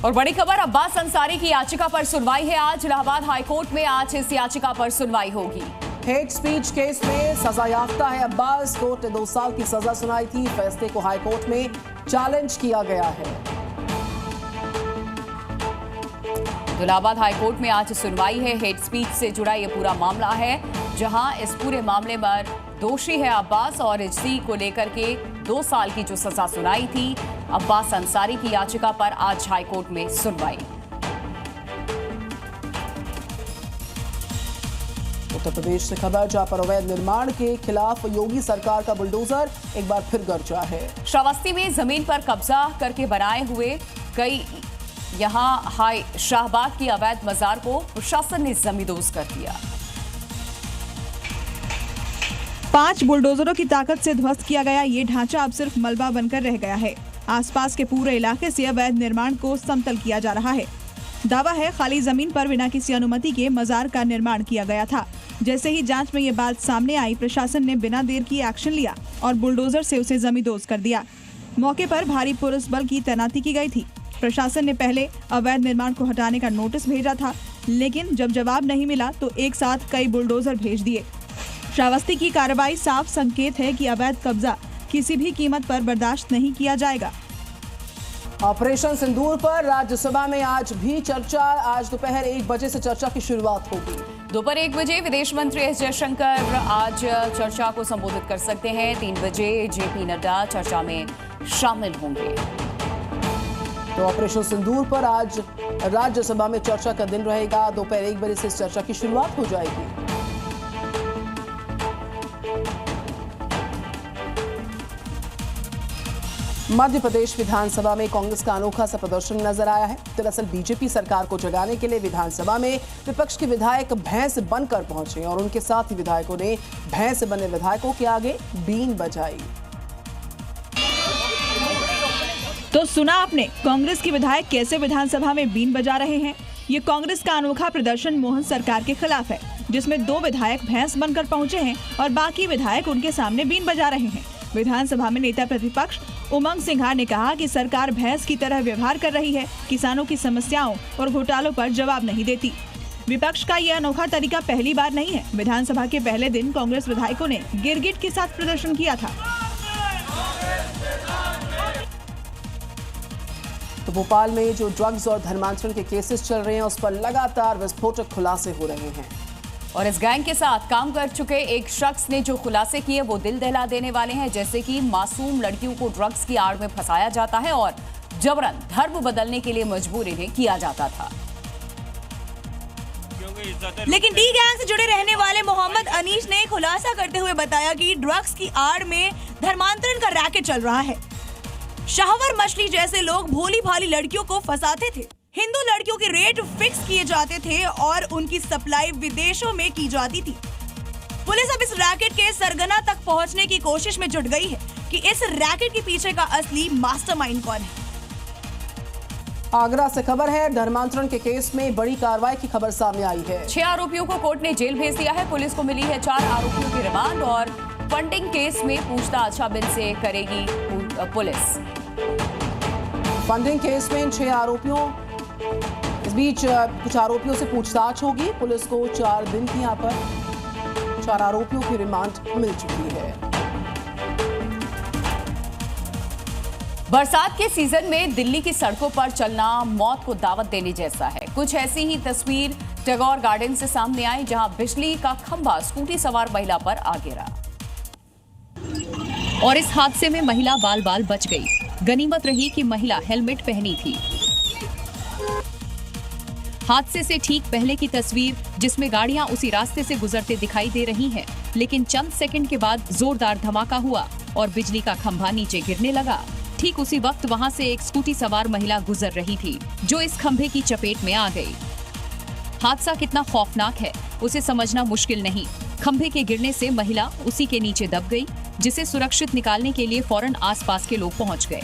और बड़ी खबर, अब्बास अंसारी की याचिका पर सुनवाई है आज। इलाहाबाद हाईकोर्ट में आज इस याचिका पर सुनवाई होगी। हेट स्पीच केस में सजायाफ्ता है अब्बास। कोर्ट ने 2 साल की सजा सुनाई थी। फैसले को हाईकोर्ट में चैलेंज किया गया है। इलाहाबाद हाईकोर्ट में आज सुनवाई है। हेट स्पीच से जुड़ा ये पूरा मामला है, जहां इस पूरे मामले में दोषी है अब्बास और इसी को लेकर के 2 साल की जो सजा सुनाई थी अब्बास अंसारी की याचिका पर आज हाईकोर्ट में सुनवाई। उत्तर प्रदेश से खबर, जहां पर अवैध निर्माण के खिलाफ योगी सरकार का बुलडोजर एक बार फिर गरजा है। श्रावस्ती में जमीन पर कब्जा करके बनाए हुए कई यहां हाई शाहबाग की अवैध मजार को प्रशासन ने जमींदोज कर दिया। 5 बुलडोजरों की ताकत से ध्वस्त किया गया ये ढांचा अब सिर्फ मलबा बनकर रह गया है। आसपास के पूरे इलाके से अवैध निर्माण को समतल किया जा रहा है। दावा है खाली जमीन पर बिना किसी अनुमति के मजार का निर्माण किया गया था। जैसे ही जांच में ये बात सामने आई, प्रशासन ने बिना देर की एक्शन लिया और बुलडोजर से उसे जमींदोज कर दिया। मौके पर भारी पुलिस बल की तैनाती की गई थी। प्रशासन ने पहले अवैध निर्माण को हटाने का नोटिस भेजा था, लेकिन जब जवाब नहीं मिला तो एक साथ कई बुलडोजर भेज दिए। श्रावस्ती की कार्रवाई साफ संकेत है कि अवैध कब्जा किसी भी कीमत पर बर्दाश्त नहीं किया जाएगा। ऑपरेशन सिंदूर पर राज्यसभा में आज भी चर्चा। आज दोपहर 1 बजे से चर्चा की शुरुआत होगी। दोपहर 1 बजे विदेश मंत्री एस जयशंकर आज चर्चा को संबोधित कर सकते हैं। 3 बजे जेपी नड्डा चर्चा में शामिल होंगे। तो ऑपरेशन सिंदूर पर आज राज्यसभा में चर्चा का दिन रहेगा। दोपहर 1 बजे से इस चर्चा की शुरुआत हो जाएगी। मध्य प्रदेश विधानसभा में कांग्रेस का अनोखा सा प्रदर्शन नजर आया है। दरअसल बीजेपी सरकार को जगाने के लिए विधानसभा में विपक्ष के विधायक भैंस बनकर पहुंचे और उनके साथ ही विधायकों ने भैंस बने विधायकों के आगे बीन बजाई। तो सुना आपने, कांग्रेस के विधायक कैसे विधानसभा में बीन बजा रहे हैं। ये कांग्रेस का अनोखा प्रदर्शन मोहन सरकार के खिलाफ है, जिसमें 2 विधायक भैंस बनकर पहुंचे हैं और बाकी विधायक उनके सामने बीन बजा रहे हैं। विधानसभा में नेता प्रतिपक्ष उमंग सिंघार ने कहा कि सरकार भैंस की तरह व्यवहार कर रही है, किसानों की समस्याओं और घोटालों पर जवाब नहीं देती। विपक्ष का यह अनोखा तरीका पहली बार नहीं है। विधानसभा के पहले दिन कांग्रेस विधायकों ने गिरगिट के साथ प्रदर्शन किया था। तो भोपाल में जो ड्रग्स और धर्मांतरण के केसेस चल रहे हैं, उस पर लगातार विस्फोटक खुलासे हो रहे हैं। और इस गैंग के साथ काम कर चुके एक शख्स ने जो खुलासे किए वो दिल दहला देने वाले हैं। जैसे कि मासूम लड़कियों को ड्रग्स की आड़ में फंसाया जाता है और जबरन धर्म बदलने के लिए मजबूर इन्हें किया जाता था। लेकिन डी गैंग से जुड़े रहने वाले मोहम्मद अनीश ने खुलासा करते हुए बताया कि ड्रग्स की आड़ में धर्मांतरण का रैकेट चल रहा है। शाहवर मछली जैसे लोग भोली भाली लड़कियों को फंसाते थे। हिंदू लड़कियों के रेट फिक्स किए जाते थे और उनकी सप्लाई विदेशों में की जाती थी। पुलिस अब इस रैकेट के सरगना तक पहुंचने की कोशिश में जुट गई है कि इस रैकेट के पीछे का असली मास्टरमाइंड कौन है। आगरा से खबर है, धर्मांतरण के केस में बड़ी कार्रवाई की खबर सामने आई है। 6 आरोपियों को कोर्ट ने जेल भेज दिया है। पुलिस को मिली है 4 आरोपियों की रिमांड और फंडिंग केस में पूछताछ अब इनसे करेगी पुलिस। फंडिंग केस में इन 6 आरोपियों, इस बीच कुछ आरोपियों से पूछताछ होगी। पुलिस को 4 दिन की यहाँ पर 4 आरोपियों की रिमांड मिल चुकी है। बरसात के सीजन में दिल्ली की सड़कों पर चलना मौत को दावत देने जैसा है। कुछ ऐसी ही तस्वीर टैगोर गार्डन से सामने आई, जहां बिजली का खंभा स्कूटी सवार महिला पर आ गिरा और इस हादसे में महिला बाल बाल बच गई। गनीमत रही कि महिला हेलमेट पहनी थी। हादसे से ठीक पहले की तस्वीर, जिसमें गाड़ियां उसी रास्ते से गुजरते दिखाई दे रही हैं, लेकिन चंद सेकंड के बाद जोरदार धमाका हुआ और बिजली का खंभा नीचे गिरने लगा। ठीक उसी वक्त वहां से एक स्कूटी सवार महिला गुजर रही थी, जो इस खंभे की चपेट में आ गई। हादसा कितना खौफनाक है उसे समझना मुश्किल नहीं। खंभे के गिरने से महिला उसी के नीचे दब गई, जिसे सुरक्षित निकालने के लिए फौरन आसपास के लोग पहुंच गए।